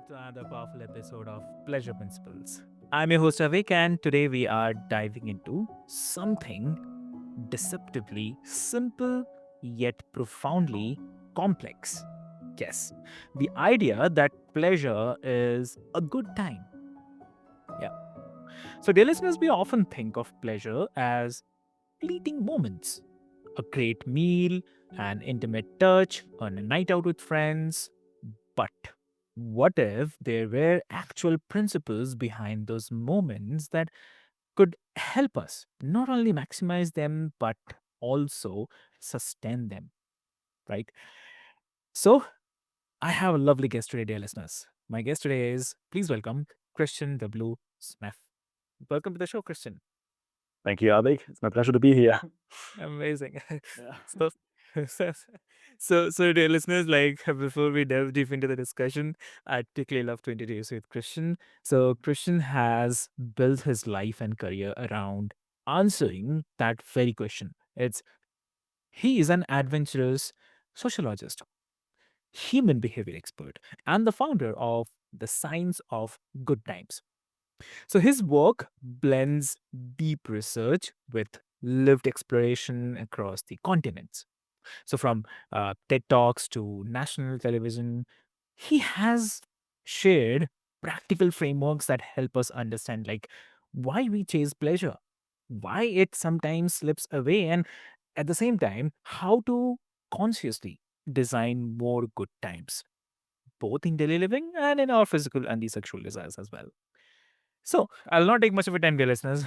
back to another powerful episode of Pleasure Principles. I'm your host Avik, and today we are diving into something deceptively simple yet profoundly complex. Yes, the idea that pleasure is a good time. Yeah. So, dear listeners, we often think of pleasure as fleeting moments, a great meal, an intimate touch, on a night out with friends. But what if there were actual principles behind those moments that could help us not only maximize them, but also sustain them, right? So, I have a lovely guest today, dear listeners. My guest today is, please welcome Christian W Schnepf. Welcome to the show, Christian. Thank you, Avik. It's my pleasure to be here. Amazing. Yeah. so, so, dear listeners, like before we delve deep into the discussion, I'd particularly love to introduce you with Christian. So, Christian has built his life and career around answering that very question. He is an adventurous sociologist, human behavior expert, and the founder of the Science of Good Times. So his work blends deep research with lived exploration across the continents. So from TED Talks to national television, he has shared practical frameworks that help us understand like why we chase pleasure, why it sometimes slips away, and at the same time, how to consciously design more good times, both in daily living and in our physical and the sexual desires as well. So, I'll not take much of your time, dear listeners.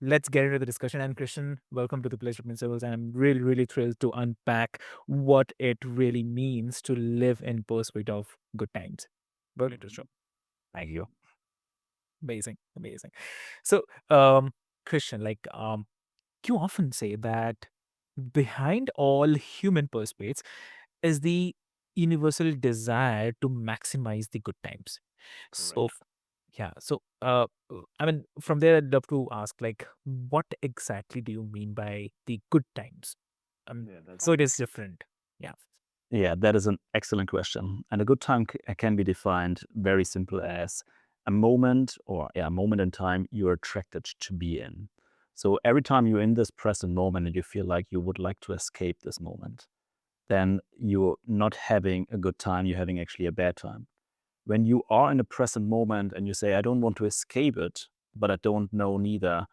Let's get into the discussion. And Christian, welcome to the Pleasure Principles. And I'm really, really thrilled to unpack what it really means to live in pursuit of good times. Welcome to the show. Thank you. Amazing, amazing. So, Christian, you often say that behind all human pursuits is the universal desire to maximize the good times. So, Correct. yeah. So, I mean, from there, I'd love to ask, like, what exactly do you mean by the good times? Yeah, So it is different. Yeah. Yeah, that is an excellent question. And a good time can be defined very simple as a moment or a moment in time you're attracted to be in. So every time you're in this present moment and you feel like you would like to escape this moment, then you're not having a good time, you're having actually a bad time. When you are in a present moment and you say, I don't want to escape it, but I don't know neither,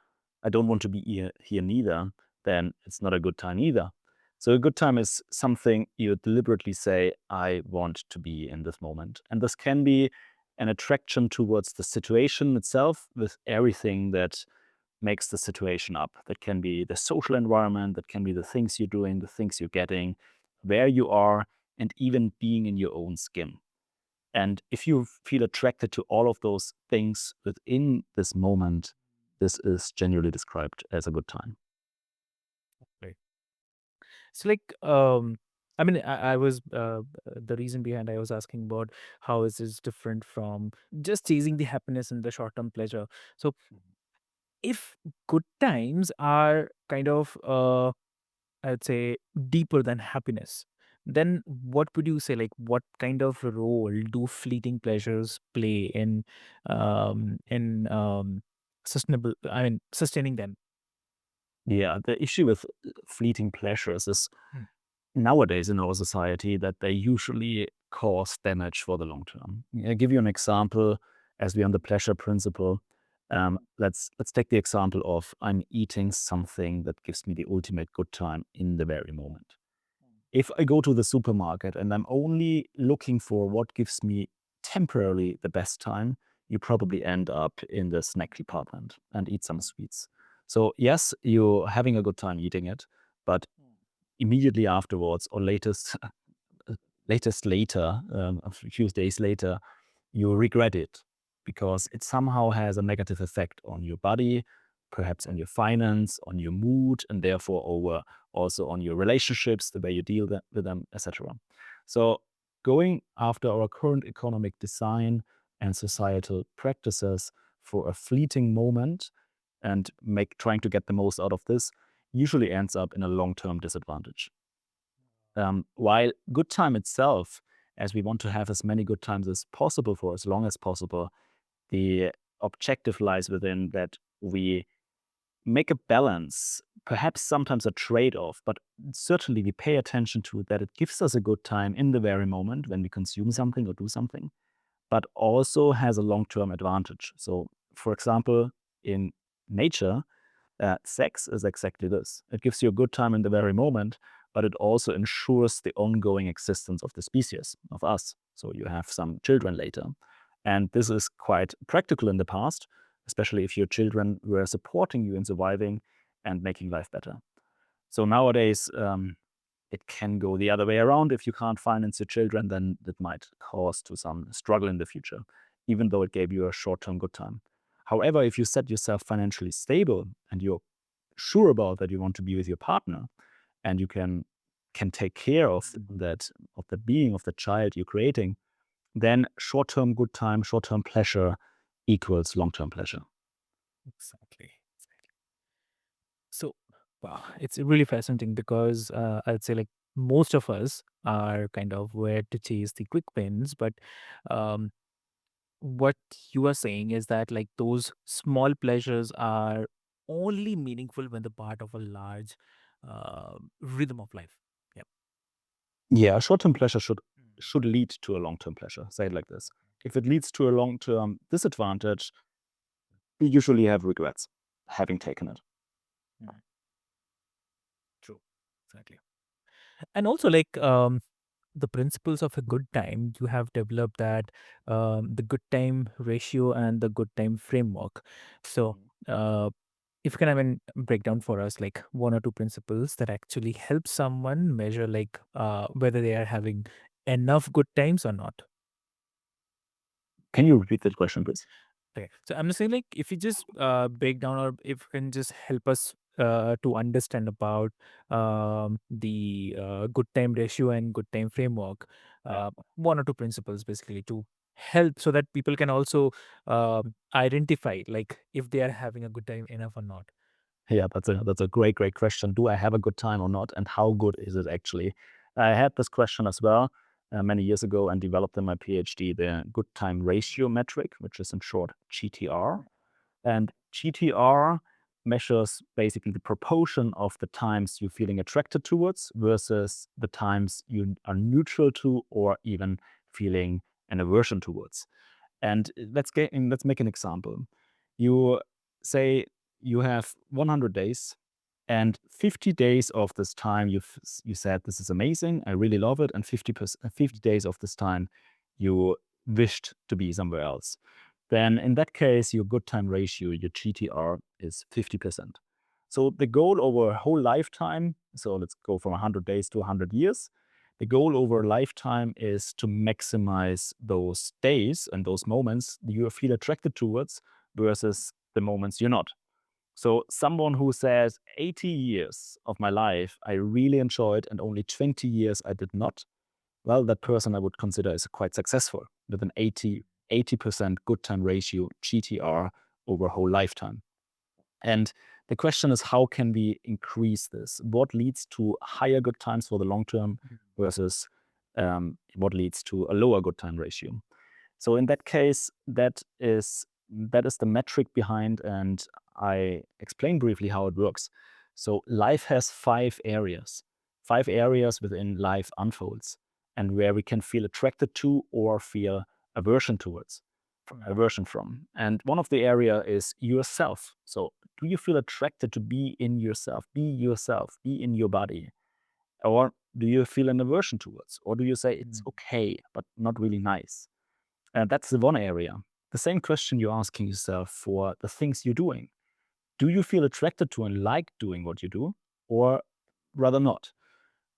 I don't want to be here neither, then it's not a good time either. So a good time is something you deliberately say, I want to be in this moment. And this can be an attraction towards the situation itself with everything that makes the situation up. That can be the social environment, that can be the things you're doing, the things you're getting, where you are, and even being in your own skin. And if you feel attracted to all of those things within this moment, this is generally described as a good time. Right. So, I mean, I was the reason behind I was asking about how is this different from just chasing the happiness and the short term pleasure. So, if good times are kind of I'd say deeper than happiness, then what would you say? Like, what kind of role do fleeting pleasures play in sustainable? I mean, sustaining them. Yeah, the issue with fleeting pleasures is Hmm. nowadays in our society that they usually cause damage for the long term. I'll give you an example as we're on the pleasure principle. Let's take the example of I'm eating something that gives me the ultimate good time in the very moment. If I go to the supermarket and I'm only looking for what gives me temporarily the best time, you probably end up in the snack department and eat some sweets. So, yes, you're having a good time eating it, but immediately afterwards, or latest later, a few days later, you regret it because it somehow has a negative effect on your body, perhaps on your finance, on your mood, and therefore over also on your relationships, the way you deal with them, etc. So going after our current economic design and societal practices for a fleeting moment and trying to get the most out of this usually ends up in a long-term disadvantage. While good time itself as we want to have as many good times as possible for as long as possible, the objective lies within that we make a balance, perhaps sometimes a trade-off, but certainly we pay attention to that it gives us a good time in the very moment when we consume something or do something, but also has a long-term advantage. So, for example, in nature, sex is exactly this. It gives you a good time in the very moment, but it also ensures the ongoing existence of the species, of us. So you have some children later. And this is quite practical in the past, especially if your children were supporting you in surviving and making life better. So nowadays, it can go the other way around. If you can't finance your children, then it might cause to some struggle in the future, even though it gave you a short-term good time. However, if you set yourself financially stable and you're sure about that you want to be with your partner and you can take care of that, of the being of the child you're creating, then short-term good time, short-term pleasure equals long-term pleasure. Exactly. So, wow, it's really fascinating because I'd say like most of us are kind of where to chase the quick wins, but um, what you are saying is that like those small pleasures are only meaningful when they're part of a large rhythm of life. Yeah. Yeah, short-term pleasure should lead to a long-term pleasure. Say it like this. If it leads to a long-term disadvantage, we usually have regrets having taken it. Mm. True. Exactly. And also like the principles of a good time, you have developed that the good time ratio and the good time framework. So uh, if you can, I mean, break down for us like one or two principles that actually help someone measure like whether they are having enough good times or not. Can you repeat that question, please? Okay. So I'm saying like if you just break down or if you can just help us to understand about the good time ratio and good time framework, one or two principles basically to help so that people can also identify like if they are having a good time enough or not. Yeah, that's a great question. Do I have a good time or not, and how good is it actually? I had this question as well many years ago and developed in my PhD the good time ratio metric, which is in short GTR. And GTR measures basically the proportion of the times you're feeling attracted towards versus the times you are neutral to or even feeling an aversion towards. And let's make an example. You say you have 100 days, and 50 days of this time you said this is amazing, I really love it, and 50 days of this time you wished to be somewhere else. Then in that case, your good time ratio, your GTR, is 50%. So the goal over a whole lifetime, so let's go from 100 days to 100 years, the goal over a lifetime is to maximize those days and those moments you feel attracted towards versus the moments you're not. So someone who says 80 years of my life I really enjoyed and only 20 years I did not, well, that person I would consider is quite successful with an 80% good time ratio GTR over a whole lifetime. And the question is, how can we increase this? What leads to higher good times for the long term versus what leads to a lower good time ratio? So in that case, that is the metric behind, and I explain briefly how it works. So life has five areas within life unfolds, and where we can feel attracted to or feel aversion towards, aversion from. And one of the area is yourself. So do you feel attracted to be in yourself, be in your body? Or do you feel an aversion towards? Or do you say it's okay, but not really nice? That's the one area. The same question you're asking yourself for the things you're doing. Do you feel attracted to and like doing what you do, or rather not?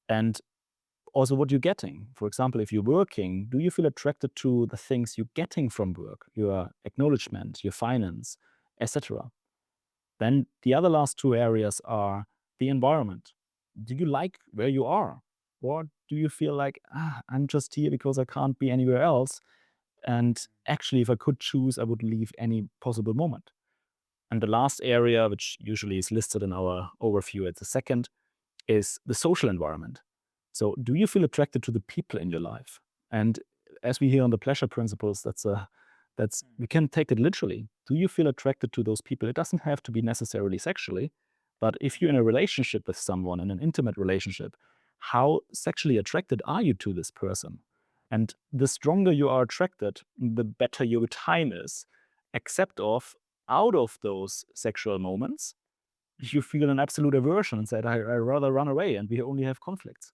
And also what you're getting. For example, if you're working, do you feel attracted to the things you're getting from work, your acknowledgement, your finance, etc.? Then the other last two areas are the environment. Do you like where you are? Or do you feel like, I'm just here because I can't be anywhere else? And actually, if I could choose, I would leave any possible moment. And the last area, which usually is listed in our overview at the second, is the social environment. So, do you feel attracted to the people in your life? And as we hear on the pleasure principles, that's we can take it literally. Do you feel attracted to those people? It doesn't have to be necessarily sexually, but if you're in a relationship with someone, in an intimate relationship, how sexually attracted are you to this person? And the stronger you are attracted, the better your time is. Except of out of those sexual moments, you feel an absolute aversion and said, I rather run away, and we only have conflicts.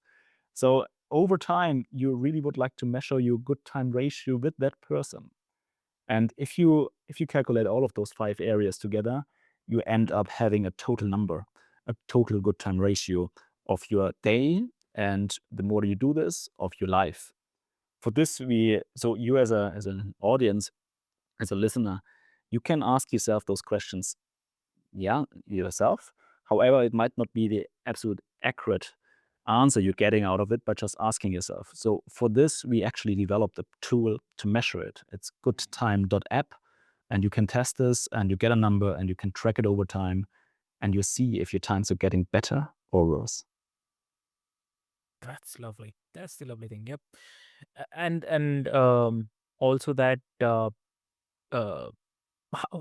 So over time, you really would like to measure your good time ratio with that person. And if you calculate all of those 5 areas together, you end up having a total number, a total good time ratio of your day, and the more you do this, of your life. For this, so you as an audience, as a listener, you can ask yourself those questions, yeah, yourself. However, it might not be the absolute accurate answer you're getting out of it, but just asking yourself. So for this, we actually developed a tool to measure it. It's goodtime.app, and you can test this, and you get a number, and you can track it over time, and you see if your times are getting better or worse. That's lovely. That's the lovely thing. Yep. And also that uh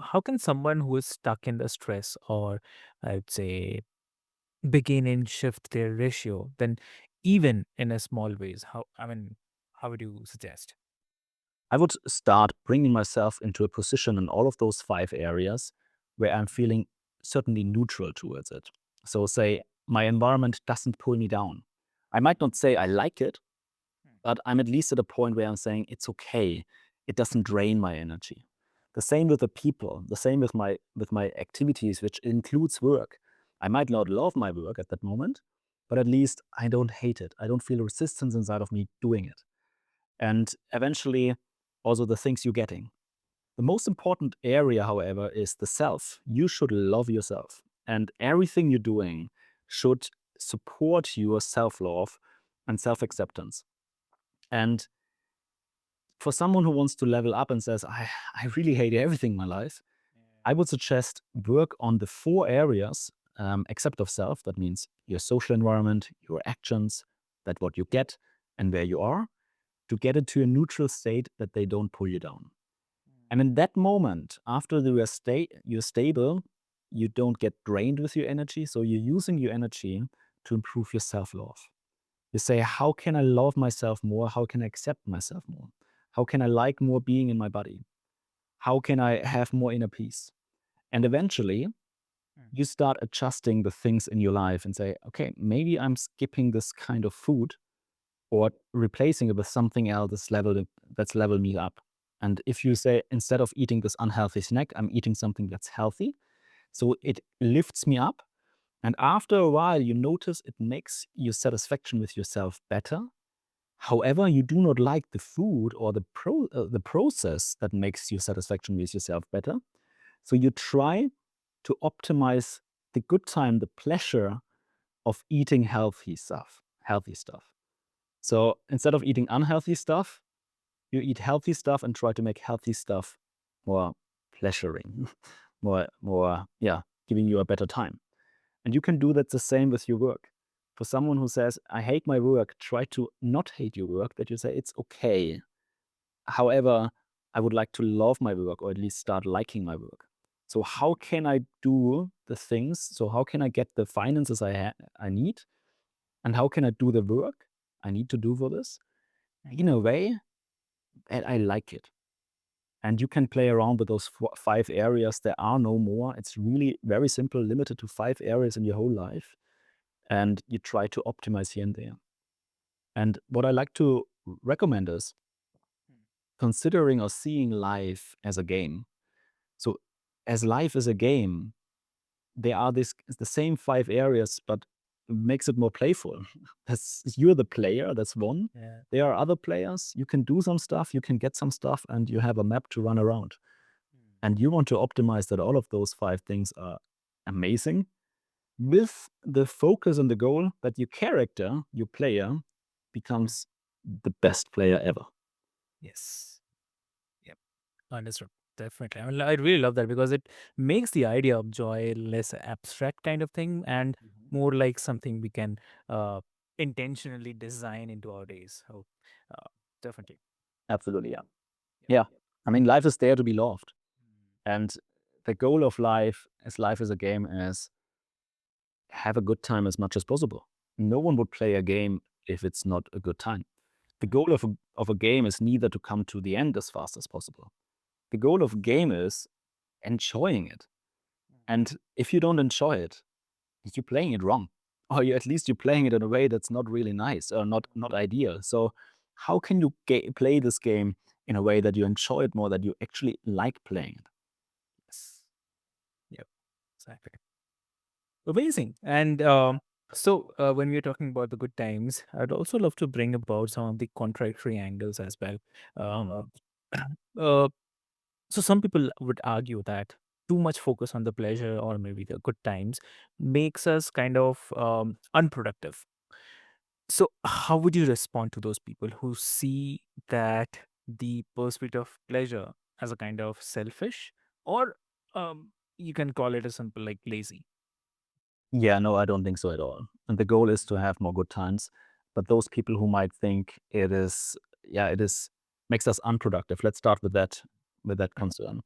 how can someone who is stuck in the stress, or I'd say begin and shift their ratio, then even in a small ways, how would you suggest? I would start bringing myself into a position in all of those 5 areas where I'm feeling certainly neutral towards it. So, say my environment doesn't pull me down. I might not say I like it, but I'm at least at a point where I'm saying it's okay. It doesn't drain my energy. The same with the people, the same with my activities, which includes work. I might not love my work at that moment, but at least I don't hate it. I don't feel resistance inside of me doing it. And eventually, also the things you're getting. The most important area, however, is the self. You should love yourself, and everything you're doing should support your self love and self acceptance. And for someone who wants to level up and says, I really hate everything in my life, I would suggest work on the 4 areas, except of self. That means your social environment, your actions, that what you get, and where you are, to get it to a neutral state that they don't pull you down. And in that moment, after you're stable, you don't get drained with your energy. So you're using your energy to improve your self love. You say, how can I love myself more? How can I accept myself more? How can I like more being in my body? How can I have more inner peace? And eventually, you start adjusting the things in your life and say, okay, maybe I'm skipping this kind of food or replacing it with something else that's level me up. And if you say, instead of eating this unhealthy snack, I'm eating something that's healthy, so it lifts me up. And after a while, you notice it makes your satisfaction with yourself better. However, you do not like the food or the process that makes your satisfaction with yourself better. So you try to optimize the good time, the pleasure of eating healthy stuff, healthy stuff. So instead of eating unhealthy stuff, you eat healthy stuff and try to make healthy stuff more pleasuring, yeah, giving you a better time. And you can do that the same with your work. For someone who says, I hate my work, try to not hate your work, that you say, it's okay. However, I would like to love my work, or at least start liking my work. So how can I do the things? So how can I get the finances I need? And how can I do the work I need to do for this in a way that I like it? And you can play around with those 5 areas. There are no more. It's really very simple, limited to 5 areas in your whole life. And you try to optimize here and there. And what I like to recommend is considering or seeing life as a game. So, as life is a game, there are the same 5 areas, but makes it more playful. You're the player, that's one. Yeah. There are other players. You can do some stuff, you can get some stuff, and you have a map to run around. And you want to optimize that all of those 5 things are amazing, with the focus and the goal that your character, your player, becomes the best player ever. Yes. Yep. Understood. Definitely. I mean, I really love that because it makes the idea of joy less abstract kind of thing and more like something we can uh, intentionally design into our days. So, uh, Definitely. Absolutely, yeah. Yeah. Yeah. I mean, life is there to be loved. And the goal of life is a game, is have a good time as much as possible. No one would play a game if it's not a good time. The Mm, goal of a game is neither to come to the end as fast as possible. The goal of a game is enjoying it. And if you don't enjoy it, you're playing it wrong. Or at least you're playing it in a way that's not really nice or not ideal. So how can you play this game in a way that you enjoy it more, that you actually like playing it? yes. Yep. Exactly. Amazing. And when we are talking about the good times, I'd also love to bring about some of the contradictory angles as well. Um, uh, so some people would argue that too much focus on the pleasure or maybe the good times makes us kind of unproductive. So how would you respond to those people who see that the pursuit of pleasure as a kind of selfish, or you can call it a simple like lazy? Yeah, no, I don't think so at all. And the goal is to have more good times. But those people who might think it is, yeah, it is makes us unproductive. Let's start with that concern.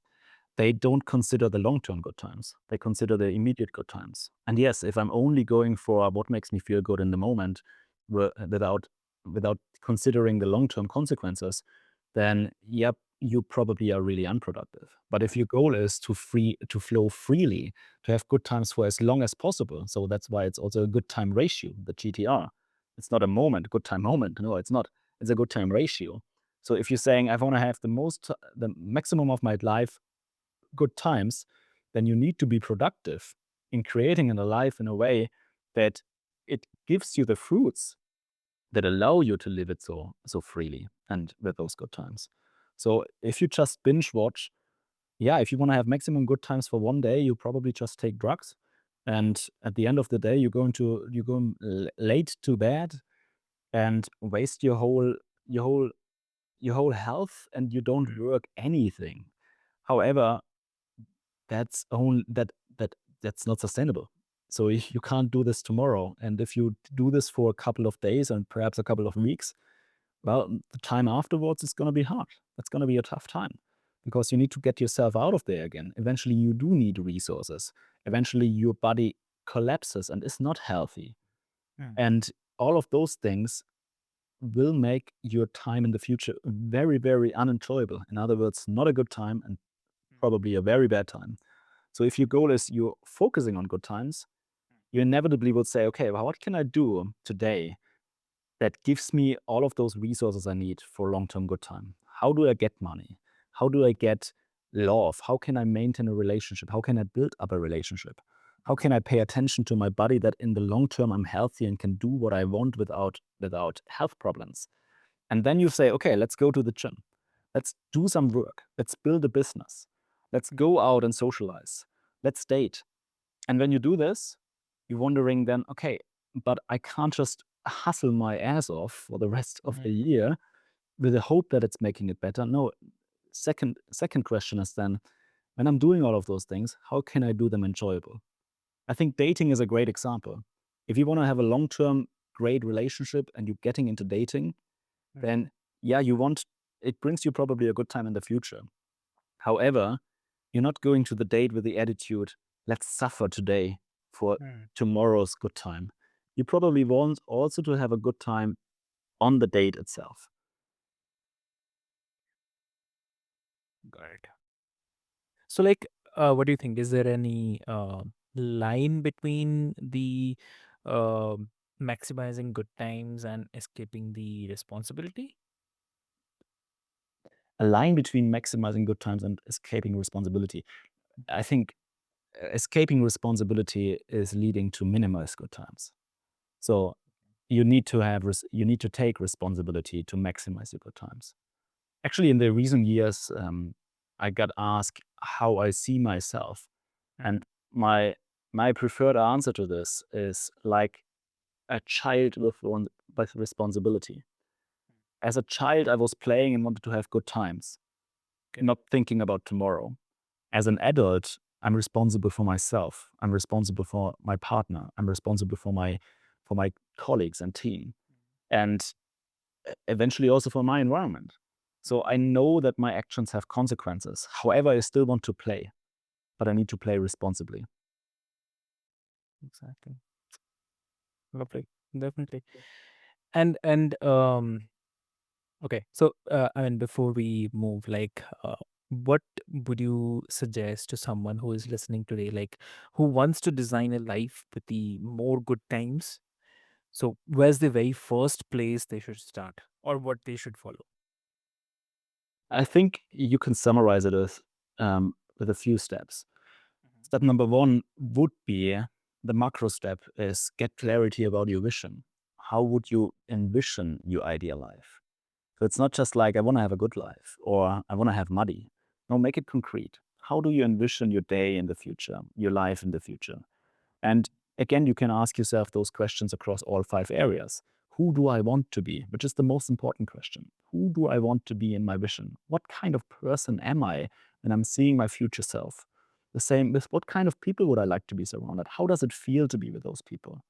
They don't consider the long-term good times. They consider the immediate good times. And yes, if I'm only going for what makes me feel good in the moment, without considering the long-term consequences, then yep, you probably are really unproductive. But if your goal is to flow freely, to have good times for as long as possible, so that's why it's also a good time ratio, the GTR. It's not a moment, good time moment. No, it's not. It's a good time ratio. So if you're saying I want to have the maximum of my life good times, then you need to be productive in creating a life in a way that it gives you the fruits that allow you to live it so freely and with those good times. So if you just binge watch, yeah, if you want to have maximum good times for one day, you probably just take drugs. And at the end of the day, you go late to bed and waste your whole your whole health, and you don't Mm, work anything. However, that's only that's not sustainable. So if you can't do this tomorrow, and if you do this for a couple of days and perhaps a couple of weeks, well, the time afterwards is going to be hard. That's going to be a tough time because you need to get yourself out of there again. Eventually, you do need resources. Eventually, your body collapses and is not healthy. mm, And all of those things will make your time in the future very, very unenjoyable. In other words, not a good time and probably a very bad time. So if your goal is you're focusing on good times, you inevitably will say, okay, well, what can I do today that gives me all of those resources I need for long-term good time? How do I get money? How do I get love? How can I maintain a relationship? How can I build up a relationship? How can I pay attention to my body that in the long term I'm healthy and can do what I want without health problems? And then you say, okay, let's go to the gym. Let's do some work. Let's build a business. Let's go out and socialize. Let's date. And when you do this, you're wondering then, okay, but I can't just hustle my ass off for the rest of the mm, year with the hope that it's making it better. No, second question is then, when I'm doing all of those things, how can I do them enjoyable? I think dating is a great example. If you want to have a long-term great relationship and you're getting into dating, mm, then yeah, it brings you probably a good time in the future. However, you're not going to the date with the attitude, let's suffer today for mm. tomorrow's good time. You probably want also to have a good time on the date itself. Got it. So, what do you think? Is there any line between the uh, maximizing good times and escaping the responsibility? A line between maximizing good times and escaping responsibility. I think escaping responsibility is leading to minimize good times. So you need to take responsibility to maximize your good times. Actually, in the recent years, I got asked how I see myself, Mm, and my my preferred answer to this is like a child with responsibility. As a child, I was playing and wanted to have good times, okay. not thinking about tomorrow. As an adult, I'm responsible for myself. I'm responsible for my partner. I'm responsible for my colleagues and team. And eventually also for my environment. So I know that my actions have consequences. However, I still want to play, but I need to play responsibly. Exactly. Lovely. Definitely. And okay. So I mean, before we move, like, what would you suggest to someone who is listening today, like, who wants to design a life with the more good times? So where's the very first place they should start, or what they should follow? I think you can summarize it with a few steps. Mhm. Step number one would be, the macro step is get clarity about your vision. How would you envision your ideal life? So it's not just like, I want to have a good life or I want to have money. No, make it concrete. How do you envision your day in the future, your life in the future? And again, you can ask yourself those questions across all 5 areas. Who do I want to be? Which is the most important question. Who do I want to be in my vision? What kind of person am I when I'm seeing my future self? The same with, what kind of people would I like to be surrounded? How does it feel to be with those people?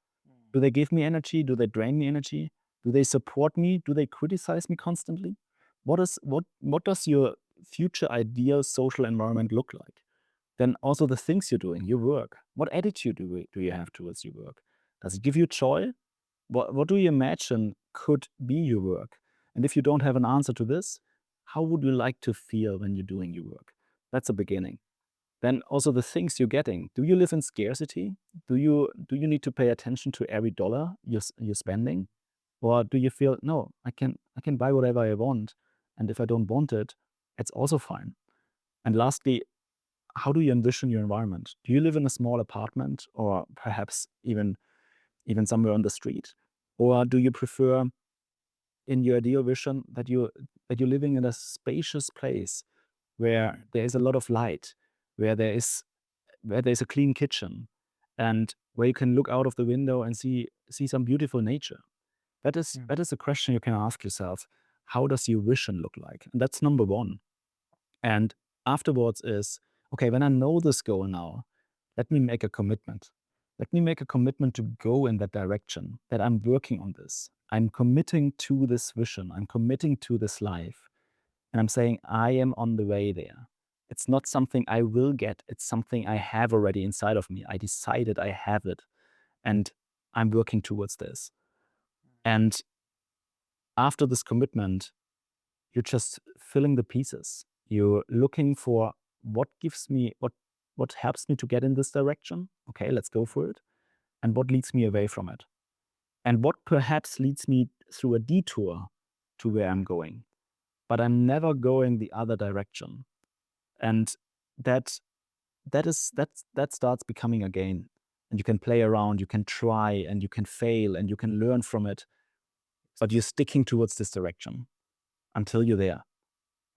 Do they give me energy? Do they drain me energy? Do they support me? Do they criticize me constantly? What does your future ideal social environment look like? Then also the things you're doing, your work. What attitude do you have towards your work? Does it give you joy? What do you imagine could be your work? And if you don't have an answer to this, how would you like to feel when you're doing your work? That's a beginning. Then also the things you're getting. Do you live in scarcity? Do you need to pay attention to every dollar you're spending? Or do you feel, no, I can buy whatever I want, and if I don't want it, it's also fine. And lastly, how do you envision your environment? Do you live in a small apartment or perhaps even somewhere on the street? Or do you prefer, in your ideal vision, that you're living in a spacious place where there is a lot of light, where there's a clean kitchen, and where you can look out of the window and see some beautiful nature? Mm. That is a question you can ask yourself. How does your vision look like? And that's number one. And afterwards is, okay, when I know this goal now, let me make a commitment. Let me make a commitment to go in that direction, that I'm working on this. I'm committing to this vision. I'm committing to this life. And I'm saying, I am on the way there. It's not something I will get, it's something I have already inside of me. I decided I have it, and I'm working towards this. And after this commitment, you're just filling the pieces. You're looking for, what helps me to get in this direction. Okay, let's go for it. And what leads me away from it? And what perhaps leads me through a detour to where I'm going. But I'm never going the other direction. And that that starts becoming a game. And you can play around, you can try, and you can fail, and you can learn from it. But you're sticking towards this direction until you're there,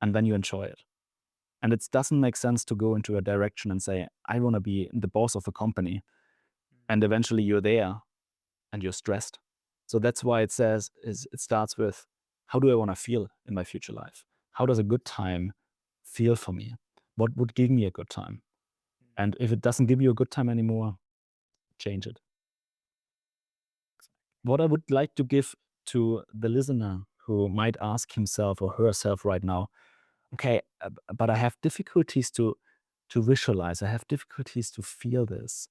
and then you enjoy it. And it doesn't make sense to go into a direction and say, I want to be the boss of a company. And eventually you're there and you're stressed. So that's why it starts with, how do I want to feel in my future life? How does a good time feel for me? What would give me a good time? And if it doesn't give you a good time anymore, change it. What I would like to give to the listener who might ask himself or herself right now, okay, but I have difficulties to visualize. I have difficulties to feel this.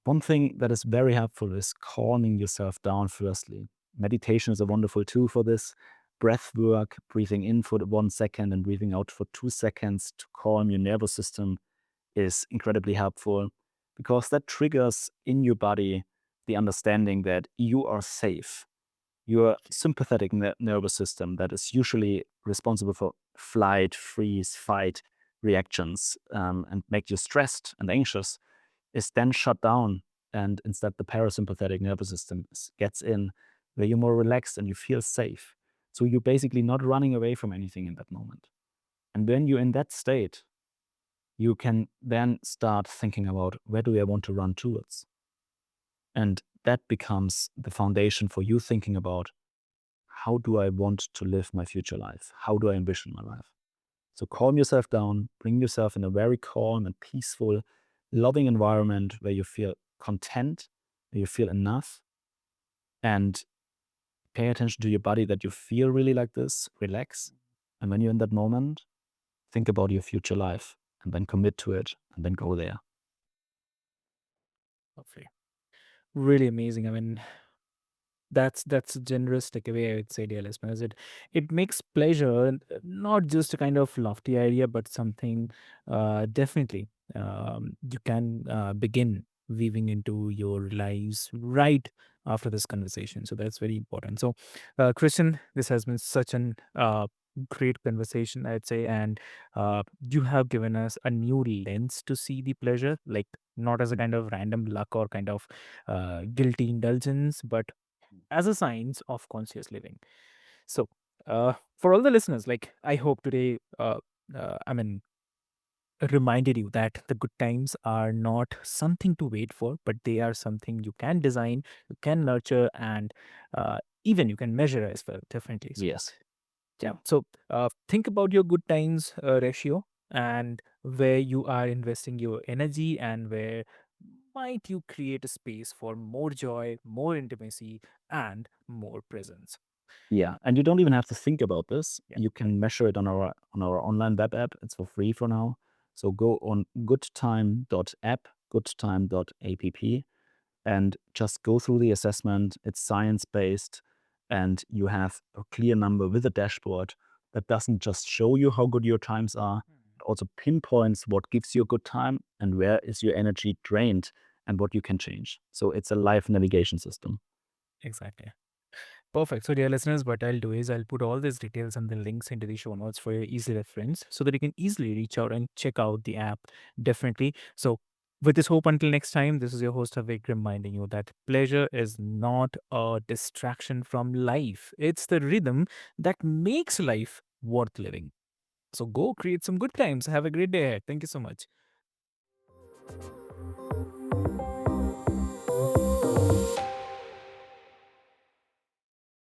One thing that is very helpful is calming yourself down firstly. Meditation is a wonderful tool for this. Breath work, breathing in for 1 second and breathing out for 2 seconds to calm your nervous system, is incredibly helpful, because that triggers in your body the understanding that you are safe. Your sympathetic nervous system, that is usually responsible for flight, freeze, fight reactions, and make you stressed and anxious, is then shut down. And instead, the parasympathetic nervous system gets in, where you're more relaxed and you feel safe. So you're basically not running away from anything in that moment. And when you're in that state, you can then start thinking about, where do I want to run towards? And that becomes the foundation for you thinking about, how do I want to live my future life? How do I envision my life? So calm yourself down, bring yourself in a very calm and peaceful, loving environment where you feel content, where you feel enough, and pay attention to your body that you feel really like this, relax. And when you're in that moment, think about your future life and then commit to it and then go there. Lovely. Really amazing. I mean, that's a generous takeaway, I would say, dear listeners. It makes pleasure not just a kind of lofty idea, but something definitely you can begin weaving into your lives right after this conversation. So that's very important. So, Christian, this has been such an great conversation, I'd say, and you have given us a new lens to see the pleasure, like not as a kind of random luck or kind of guilty indulgence, but as a signs of conscious living. So, for all the listeners, like I hope today, I mean, reminded you that the good times are not something to wait for, but they are something you can design, you can nurture, and even you can measure as well. Definitely. So, Yes. yeah. So, think about your good times ratio and where you are investing your energy and where might you create a space for more joy, more intimacy, and more presence. Yeah, and you don't even have to think about this. Yeah. You can measure it on our online web app. It's for free for now. So go on goodtime.app, goodtime.app, and just go through the assessment. It's science-based, and you have a clear number with a dashboard that doesn't just show you how good your times are, it also pinpoints what gives you a good time and where is your energy drained and what you can change. So it's a live navigation system. Exactly. Perfect. So, dear listeners, what I'll do is I'll put all these details and the links into the show notes for your easy reference so that you can easily reach out and check out the app. Definitely. So, with this hope, until next time, this is your host Avik reminding you that pleasure is not a distraction from life. It's the rhythm that makes life worth living. So, go create some good times. Have a great day ahead. Thank you so much.